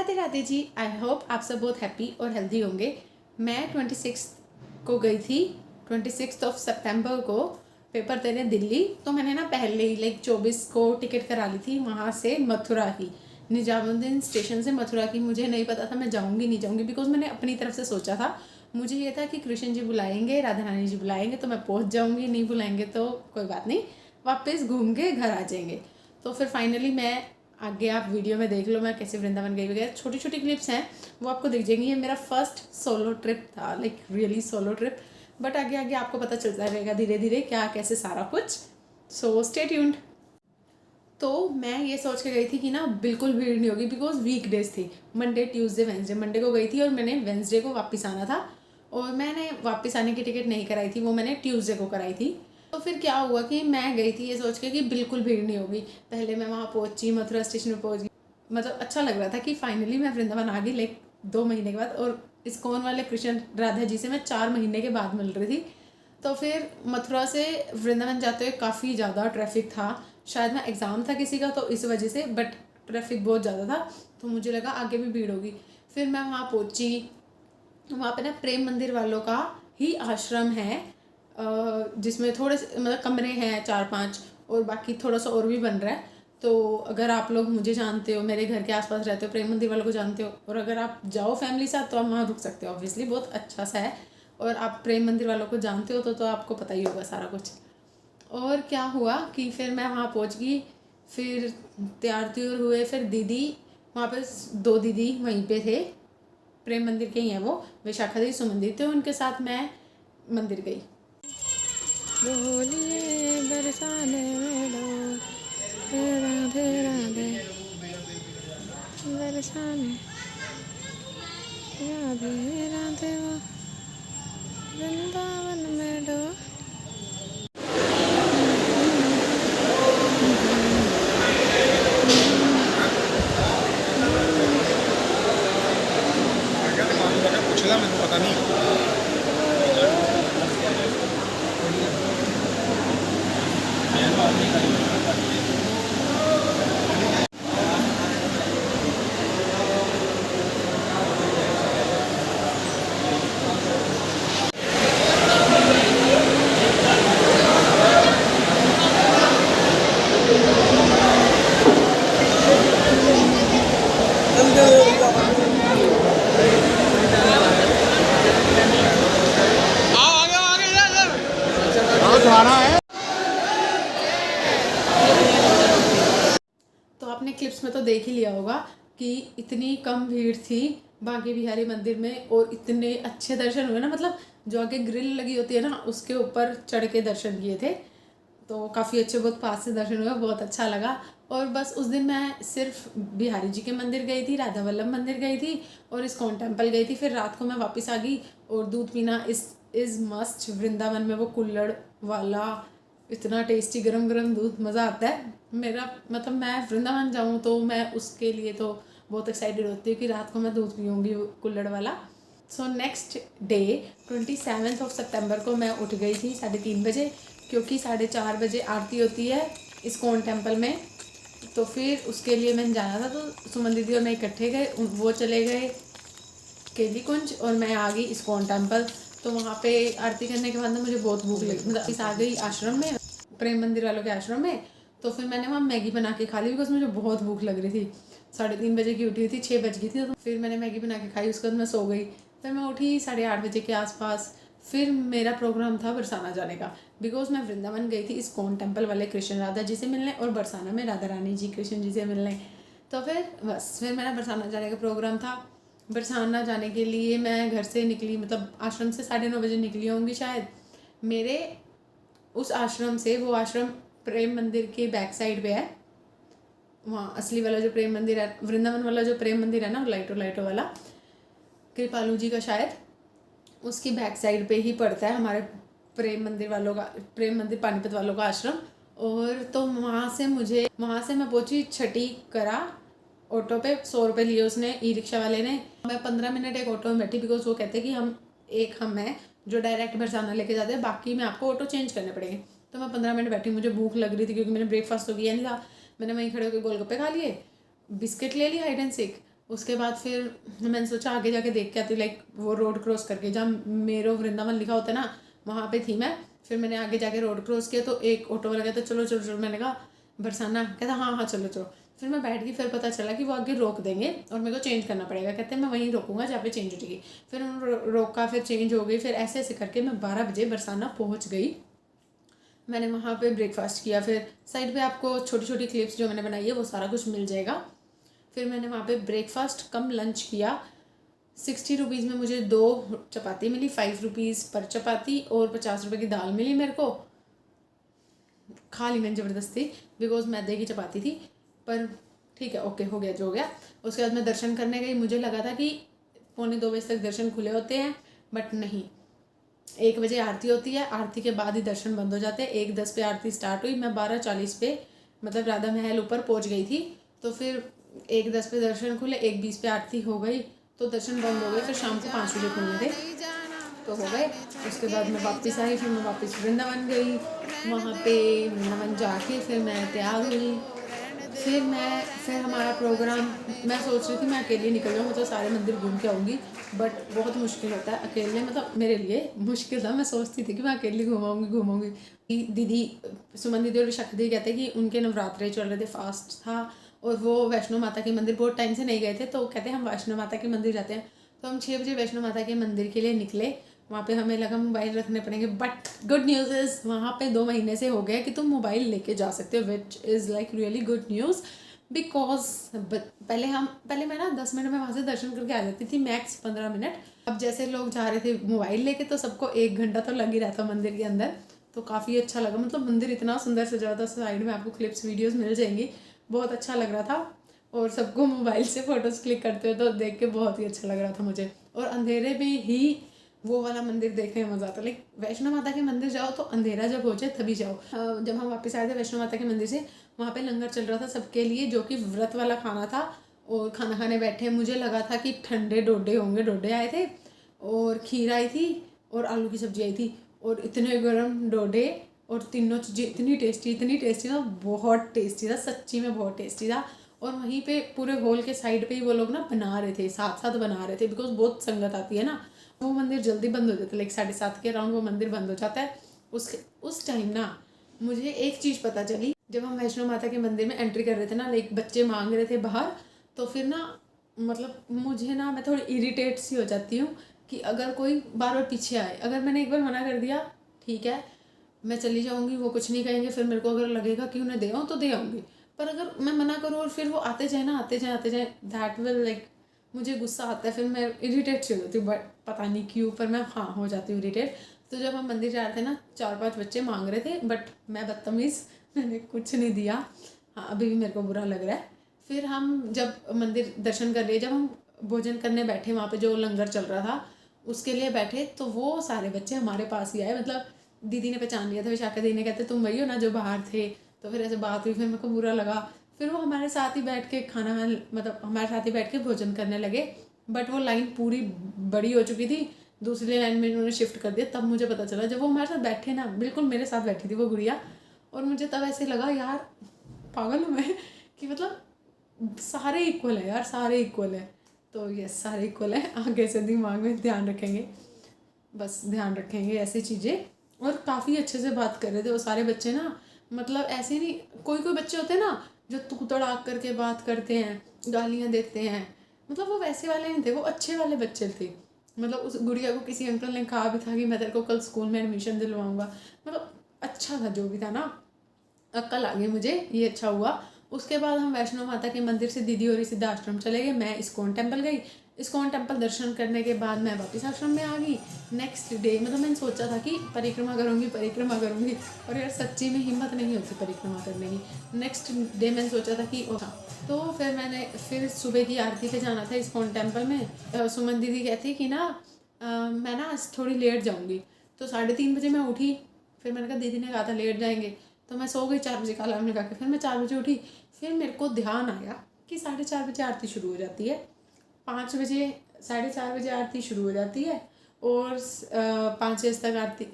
Radhe Radhe ji. I hope आप सब बहुत हैप्पी और हेल्दी होंगे। मैं 26 को गई थी, 26 सितंबर को पेपर देने दिल्ली। तो मैंने ना पहले ही 24 को टिकट करा ली थी वहाँ से मथुरा की, निजामुद्दीन स्टेशन से मथुरा की। मुझे नहीं पता था मैं जाऊँगी नहीं जाऊँगी, बिकॉज मैंने अपनी तरफ से सोचा था। मुझे ये था कि कृष्ण जी बुलाएंगे, राधा रानी जी बुलाएंगे तो मैं पहुँच जाऊँगी, नहीं बुलाएंगे तो कोई बात नहीं, वापस घूम के घर आ जाएंगे। तो फिर फाइनली मैं आगे आप वीडियो में देख लो मैं कैसे वृंदावन गई वगैरह, छोटी छोटी क्लिप्स हैं वो आपको दिख जाएंगी। ये मेरा फर्स्ट सोलो ट्रिप था, रियली सोलो ट्रिप। बट आगे आगे आपको पता चलता रहेगा धीरे धीरे क्या कैसे सारा कुछ। So stay tuned. तो मैं ये सोच के गई थी कि ना बिल्कुल भीड़ नहीं होगी, बिकॉज वीकडेज थी, मंडे ट्यूसडे वेंसडे। मंडे को गई थी और मैंने वेंसडे को वापस आना था, और मैंने वापस आने की टिकट नहीं कराई थी, वो मैंने ट्यूसडे को कराई थी। तो फिर क्या हुआ कि मैं गई थी ये सोच के कि बिल्कुल भीड़ नहीं होगी। पहले मैं वहाँ पहुँची, मथुरा स्टेशन में पहुँच गई। मतलब अच्छा लग रहा था कि फाइनली मैं वृंदावन आ गई 2 महीने के बाद। और इस्कॉन वाले कृष्ण राधा जी से मैं 4 महीने के बाद मिल रही थी। तो फिर मथुरा से वृंदावन जाते हुए काफ़ी ज़्यादा ट्रैफिक था। शायद मैं एग्ज़ाम था किसी का तो इस वजह से, बट ट्रैफिक बहुत ज़्यादा था तो मुझे लगा आगे भी भीड़ होगी। फिर मैं वहाँ पहुँची। वहाँ पे ना प्रेम मंदिर वालों का ही आश्रम है, जिसमें थोड़े से मतलब कमरे हैं 4-5, और बाकी थोड़ा सा और भी बन रहा है। तो अगर आप लोग मुझे जानते हो, मेरे घर के आसपास रहते हो, प्रेम मंदिर वालों को जानते हो, और अगर आप जाओ फैमिली साथ तो आप वहाँ रुक सकते हो। ऑब्वियसली बहुत अच्छा सा है, और आप प्रेम मंदिर वालों को जानते हो तो आपको पता ही होगा सारा कुछ। और क्या हुआ कि फिर मैं वहाँ पहुँच गई। फिर तैयार त्योर हुए। फिर दीदी वहाँ पे 2 दीदी वहीं पे थे, प्रेम मंदिर के ही हैं वो, विशाखा दी सुमन दी, तो उनके साथ मैं मंदिर गई। बोलिए बरसाने में लो राधे राधे बरसाने राधे राधे वो वृंदावन में डो। पूछला मैंने पता नहीं। है तो आपने क्लिप्स में तो देख ही लिया होगा कि इतनी कम भीड़ थी बांके बिहारी मंदिर में, और इतने अच्छे दर्शन हुए ना। मतलब जो आगे ग्रिल लगी होती है ना, उसके ऊपर चढ़ के दर्शन किए थे, तो काफ़ी अच्छे, बहुत पास से दर्शन हुए, बहुत अच्छा लगा। और बस उस दिन मैं सिर्फ बिहारी जी के मंदिर गई थी, राधा वल्लभ मंदिर गई थी, और इस्कॉन टेम्पल गई थी। फिर रात को मैं वापस आ गई। और दूध पीना इज़ मस्ट। वृंदावन में वो कुल्हड़ वाला इतना टेस्टी गरम गरम दूध, मज़ा आता है। मेरा मतलब मैं वृंदावन जाऊँ तो मैं उसके लिए तो बहुत एक्साइटेड होती हूँ कि रात को मैं दूध पीऊँगी कुल्हड़ वाला। सो नेक्स्ट डे 27 सितंबर को मैं उठ गई थी 3:30 बजे, क्योंकि 4:30 बजे आरती होती है इस्कॉन टेम्पल में। तो फिर उसके लिए मैंने जाना था, तो सुमन दीदी और मैं इकट्ठे गए। वो चले गए केली कुंज और मैं आ गई इस्कॉन टेम्पल। तो वहाँ पे आरती करने के बाद ना मुझे बहुत भूख लगी, मतलब इस आ गई आश्रम में, प्रेम मंदिर वालों के आश्रम में। तो फिर मैंने वहाँ मैगी बना के खा ली, बिकॉज मुझे बहुत भूख लग रही थी। 3:30 बजे की उठी हुई थी, 6 बज गई थी। तो फिर मैंने मैगी बना के खाई, उसके बाद मैं सो गई। फिर मैं उठी 8:30 बजे के आसपास। फिर मेरा प्रोग्राम था बरसाना जाने का, बिकॉज मैं वृंदावन गई थी इस्कॉन टेम्पल वाले कृष्ण राधा जी से मिलने, और बरसाना में राधा रानी जी कृष्ण जी से मिलने। तो फिर मेरा बरसाना जाने का प्रोग्राम था। बरसाना जाने के लिए मैं घर से निकली, मतलब आश्रम से 9:30 बजे निकली होंगी शायद। मेरे उस आश्रम से, वो आश्रम प्रेम मंदिर के बैक साइड पे है। वहाँ असली वाला जो प्रेम मंदिर है, वृंदावन वाला जो प्रेम मंदिर है ना, लाइटो वाला, कृपालू जी का शायद, उसकी बैक साइड पे ही पड़ता है हमारे प्रेम मंदिर वालों का, प्रेम मंदिर पानीपत वालों का आश्रम। और तो वहाँ से मैं पहुँची छठी करा ऑटो पे। 100 रुपये लिए उसने, ई रिक्शा वाले ने। मैं 15 मिनट एक ऑटो में बैठी, बिकॉज वो कहते कि हम हैं जो डायरेक्ट बरसाना लेके जाते हैं, बाकी में आपको ऑटो चेंज करने पड़ेंगे। तो मैं 15 मिनट बैठी, मुझे भूख लग रही थी क्योंकि मैंने ब्रेकफास्ट तो किया नहीं था। मैंने वहीं खड़े होकर गोलगप्पे खा लिए, बिस्किट ले लिया हाइड एंड सीक, उसके बाद फिर मैंने सोचा आगे जाके देख के आती, लाइक वो रोड क्रॉस करके जहाँ मेरो वृंदावन लिखा होता है ना, वहाँ पे थी मैं। फिर मैंने आगे जाके रोड क्रॉस किया तो एक ऑटो वाला कहता चलो चलो चलो, मैंने कहा बरसाना, कहता हाँ हाँ चलो चलो। फिर मैं बैठ गई, फिर पता चला कि वो आगे रोक देंगे और मेरे को चेंज करना पड़ेगा। कहते हैं मैं वहीं रोकूंगा जहाँ पे चेंज हो जाएगी। फिर उन्होंने रोका, फिर चेंज हो गई, फिर ऐसे ऐसे करके मैं 12 बजे बरसाना पहुँच गई। मैंने वहाँ पे ब्रेकफास्ट किया, फिर साइड पे आपको छोटी छोटी क्लिप्स जो मैंने बनाई है वो सारा कुछ मिल जाएगा। फिर मैंने वहाँ पे ब्रेकफास्ट कम लंच किया। 60 रुपीज़ में मुझे 2 चपाती मिली, 5 रुपीज़ पर चपाती, और 50 रुपये की दाल मिली मेरे को। खा ली मैंने ज़बरदस्ती, बिकॉज मैदे की चपाती थी, पर ठीक है, ओके, हो गया जो हो गया। उसके बाद मैं दर्शन करने गई। मुझे लगा था कि 1:45 बजे तक दर्शन खुले होते हैं, बट नहीं, 1 बजे आरती होती है, आरती के बाद ही दर्शन बंद हो जाते हैं। 1:10 पे आरती स्टार्ट हुई, मैं 12:40 पे मतलब राधा महल ऊपर पहुंच गई थी। तो फिर 1:10 पे दर्शन खुले, 1:20 पे आरती हो गई, तो दर्शन बंद हो गए। फिर शाम को 5 बजे खुलने थे, तो हो गए। उसके बाद मैं वापस आई, फिर मैं वापस वृंदावन गई। वहाँ पे वृंदावन जाके फिर मैं तैयार हुई। फिर हमारा प्रोग्राम, मैं सोच रही थी मैं अकेले निकल जाऊँ, मतलब सारे मंदिर घूम के आऊँगी, बट बहुत मुश्किल होता है अकेले, मतलब मेरे लिए मुश्किल था। मैं सोचती थी कि मैं अकेले घूमाऊँगी। दीदी सुमन दीदी और विशाखा दीदी कहते कि उनके नवरात्रे चल रहे थे, फास्ट था, और वो वैष्णो माता के मंदिर बहुत टाइम से नहीं गए थे, तो कहते हम वैष्णो माता के मंदिर जाते हैं। तो हम 6 बजे वैष्णो माता के मंदिर के लिए निकले। वहाँ पे हमें लगा मोबाइल रखने पड़ेंगे, बट गुड न्यूज़ इज़ वहाँ पे 2 महीने से हो गया कि तुम मोबाइल लेके जा सकते हो, which is like really good news. Because पहले मैं ना 10 मिनट में वहाँ से दर्शन करके आ जाती थी, मैक्स 15 मिनट। अब जैसे लोग जा रहे थे मोबाइल लेके, तो सबको 1 घंटा तो लग ही रहा था मंदिर के अंदर। तो काफ़ी अच्छा लगा, मतलब मंदिर इतना सुंदर सजा हुआ था। साइड में आपको क्लिप्स वीडियोस मिल जाएंगी, बहुत अच्छा लग रहा था। और सबको मोबाइल से फ़ोटोज़ क्लिक करते हुए तो देख के बहुत ही अच्छा लग रहा था मुझे। और अंधेरे में ही वो वाला मंदिर देखने में मज़ा आता है। लाइक वैष्णो माता के मंदिर जाओ तो अंधेरा जब हो जाए तभी जाओ। जब हम वापस आए थे वैष्णो माता के मंदिर से, वहाँ पे लंगर चल रहा था सबके लिए, जो कि व्रत वाला खाना था। और खाना खाने बैठे, मुझे लगा था कि ठंडे डोडे होंगे, डोडे आए थे और खीर आई थी और आलू की सब्जी आई थी, और इतने गर्म डोडे, और तीनों चीज़ें इतनी टेस्टी था, बहुत टेस्टी था, सच्ची में बहुत टेस्टी था। और वहीं पे पूरे हॉल के साइड पे ही वो लोग ना बना रहे थे, साथ साथ बना रहे थे, बिकॉज बहुत संगत आती है ना। वो मंदिर जल्दी बंद हो जाता है, लाइक 7:30 के अराउंड वो मंदिर बंद हो जाता है। उस टाइम ना मुझे एक चीज़ पता चली, जब हम वैष्णो माता के मंदिर में एंट्री कर रहे थे ना, लाइक बच्चे मांग रहे थे बाहर, तो फिर ना मतलब मुझे ना, मैं थोड़ी इरिटेट सी हो जाती हूँ कि अगर कोई बार बार पीछे आए। अगर मैंने एक बार मना कर दिया, ठीक है, मैं चली जाऊँगी, वो कुछ नहीं कहेंगे, फिर मेरे को अगर लगेगा कि उन्हें दे आऊँ तो दे आऊँगी। पर अगर मैं मना करूँ और फिर वो आते जाए, दैट विल लाइक, मुझे गुस्सा आता है, फिर मैं इरिटेट सी हो जाती हूँ, बट पता नहीं क्यों, पर मैं हाँ हो जाती हूँ इरिटेट। तो जब हम मंदिर जा रहे थे ना, 4-5 बच्चे मांग रहे थे, बट मैं बदतमीज़, मैंने कुछ नहीं दिया। हाँ, अभी भी मेरे को बुरा लग रहा है। फिर हम जब मंदिर दर्शन कर लिए, जब हम भोजन करने बैठे, वहाँ पे जो लंगर चल रहा था उसके लिए बैठे, तो वो सारे बच्चे हमारे पास ही आए। मतलब दीदी ने पहचान लिया था, विशाखा दीदी ने, कहते तुम वही हो ना जो बाहर थे। तो फिर ऐसे बात हुई, फिर मेरे को बुरा लगा। फिर वो हमारे साथ ही बैठ के मतलब हमारे साथ ही बैठ के भोजन करने लगे, बट वो लाइन पूरी बड़ी हो चुकी थी, दूसरी लाइन में उन्होंने शिफ्ट कर दिया। तब मुझे पता चला, जब वो हमारे साथ बैठे ना, बिल्कुल मेरे साथ बैठी थी वो गुड़िया, और मुझे तब ऐसे लगा यार पागल हूँ मैं कि मतलब सारे इक्वल है यार, सारे इक्वल है। तो यस, सारे इक्वल है, आगे से दिमाग में ध्यान रखेंगे, बस ध्यान रखेंगे ऐसी चीज़ें। और काफ़ी अच्छे से बात कर रहे थे वो सारे बच्चे ना, मतलब ऐसे नहीं, कोई बच्चे होते हैं ना जो तू तड़ाक करके बात करते हैं, गालियाँ देते हैं, मतलब वो वैसे वाले नहीं थे, वो अच्छे वाले बच्चे थे। मतलब उस गुड़िया को किसी अंकल ने कहा भी था कि मैं तेरे को कल स्कूल में एडमिशन दिलवाऊंगा, मतलब अच्छा था जो भी था ना, अक्ल आ गई मुझे, ये अच्छा हुआ। उसके बाद हम वैष्णो माता के मंदिर से दीदी और सिद्धा आश्रम चले गए, मैं इस्कॉन टेम्पल गई। इस्कॉन टेम्पल दर्शन करने के बाद मैं वापस आश्रम में आ गई। नेक्स्ट डे मतलब मैंने सोचा था कि परिक्रमा करूँगी, और यार सच्ची में हिम्मत नहीं होती परिक्रमा करने की। नेक्स्ट डे मैंने सोचा था कि ओह, तो फिर सुबह की आरती पे जाना था इस्कॉन टेम्पल में। सुमन दीदी कहती कि ना मैं ना थोड़ी लेट जाऊँगी, तो 3:30 बजे मैं उठी। फिर मैंने कहा, दीदी ने कहा था लेट जाएंगे, तो मैं सो गई 4 बजे का अलार्म लगा के। फिर मैं 4 बजे उठी, फिर मेरे को ध्यान आया कि 4:30 बजे आरती शुरू हो जाती है, 5 बजे 4:30 बजे आरती शुरू हो जाती है, और 5 तक आरती,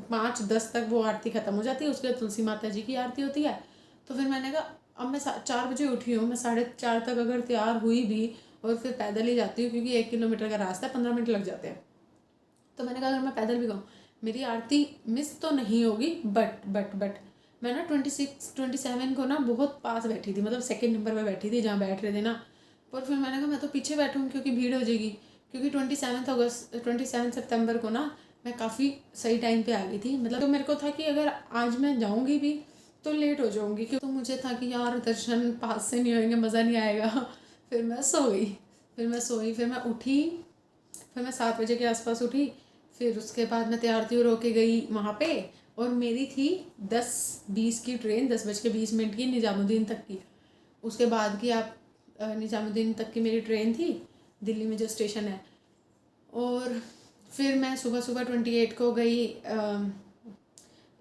5:10 तक वो आरती ख़त्म हो जाती है। उसके बाद तुलसी माता जी की आरती होती है। तो फिर मैंने कहा अब मैं 4 बजे उठी हूँ, मैं 4:30 तक अगर तैयार हुई भी और फिर पैदल ही जाती हूँ, क्योंकि 1 किलोमीटर का रास्ता है, 15 मिनट लग जाते हैं। तो मैंने कहा अगर मैं पैदल भी जाऊँ, मेरी आरती मिस तो नहीं होगी, बट मैं ना 27 को ना बहुत पास बैठी थी, मतलब सेकंड नंबर पे बैठी थी जहाँ बैठ रहे थे ना। पर फिर मैंने कहा मैं तो पीछे बैठूँ क्योंकि भीड़ हो जाएगी, क्योंकि 27 सितंबर को ना मैं काफ़ी सही टाइम पे आ गई थी। मतलब तो मेरे को था कि अगर आज मैं जाऊँगी भी तो लेट हो जाऊँगी, क्योंकि तो मुझे था कि यार दर्शन पास से नहीं होंगे, मज़ा नहीं आएगा। फिर मैं सोई, फिर मैं उठी, फिर मैं 7 बजे के आसपास उठी। फिर उसके बाद मैं तैयार थी और होके गई वहाँ पे, और मेरी थी 10:20 की ट्रेन, 10:20 की निज़ामुद्दीन तक की। उसके बाद की आप निज़ामुद्दीन तक की मेरी ट्रेन थी, दिल्ली में जो स्टेशन है। और फिर मैं सुबह 28 को गई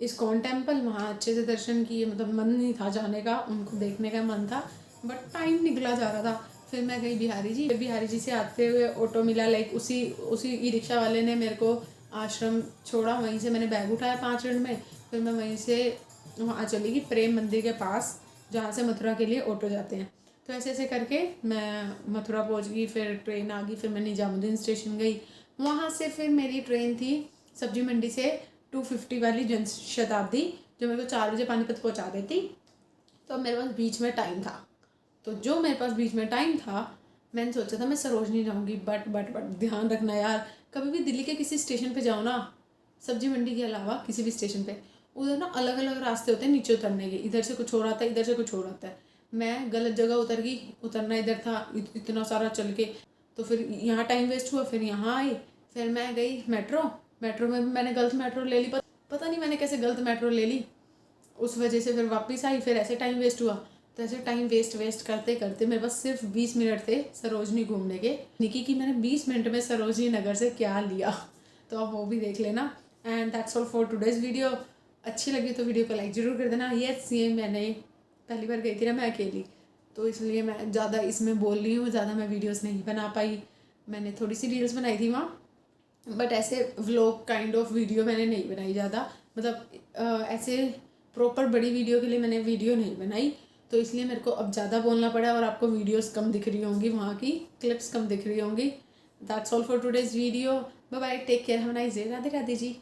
इस्कॉन टेम्पल, वहाँ अच्छे से दर्शन किए। मतलब मन नहीं था जाने का, उनको देखने का मन था, बट टाइम निकला जा रहा था। फिर मैं गई बिहारी जी, फिर बिहारी जी से आते हुए ऑटो मिला, लाइक उसी ई रिक्शा वाले ने मेरे को आश्रम छोड़ा, वहीं से मैंने बैग उठाया 5 मिनट में। फिर मैं वहीं से वहाँ चली गई प्रेम मंदिर के पास, जहाँ से मथुरा के लिए ऑटो जाते हैं। तो ऐसे ऐसे करके मैं मथुरा पहुँच गई, फिर ट्रेन आ गई, फिर मैं निजामुद्दीन स्टेशन गई। वहाँ से फिर मेरी ट्रेन थी सब्जी मंडी से 250 वाली जन शताब्दी, जो मेरे को 4 बजे पानीपत पहुँचा देती। तो मेरे पास बीच में टाइम था, तो जो मेरे पास बीच में टाइम था, मैंने सोचा था मैं सरोजनी जाऊँगी। बट ध्यान रखना यार, कभी भी दिल्ली के किसी स्टेशन पे जाओ ना, सब्जी मंडी के अलावा किसी भी स्टेशन पे, उधर ना अलग अलग रास्ते होते हैं नीचे उतरने के, इधर से कुछ और आता है, इधर से कुछ और आता है। मैं गलत जगह उतर गई, उतरना इधर था, इतना सारा चल के, तो फिर यहाँ टाइम वेस्ट हुआ। फिर यहाँ आई, फिर मैं गई मेट्रो में मैंने गलत मेट्रो ले ली, पता नहीं मैंने कैसे गलत मेट्रो ले ली, उस वजह से फिर वापस आई, फिर ऐसे टाइम वेस्ट हुआ। तो ऐसे टाइम वेस्ट करते करते मेरे पास सिर्फ 20 मिनट थे सरोजनी घूमने के। निकी कि मैंने 20 मिनट में सरोजनी नगर से क्या लिया, तो आप वो भी देख लेना। And that's all for today's video. अच्छी लगी तो वीडियो को लाइक ज़रूर कर देना। यस, ये मैंने पहली बार गई थी ना मैं अकेली, तो इसलिए मैं ज़्यादा इसमें बोल रही हूँ, ज़्यादा मैं वीडियोस नहीं बना पाई। मैंने थोड़ी सी रील्स बनाई थी वहाँ, बट ऐसे व्लॉग काइंड ऑफ वीडियो मैंने नहीं बनाई ज़्यादा। मतलब ऐसे प्रॉपर बड़ी वीडियो के लिए मैंने वीडियो नहीं बनाई, तो इसलिए मेरे को अब ज़्यादा बोलना पड़ा और आपको वीडियोस कम दिख रही होंगी, वहाँ की क्लिप्स कम दिख रही होंगी। That's all for today's video. Bye bye, take care, have a nice day. Radhe Radhe ji.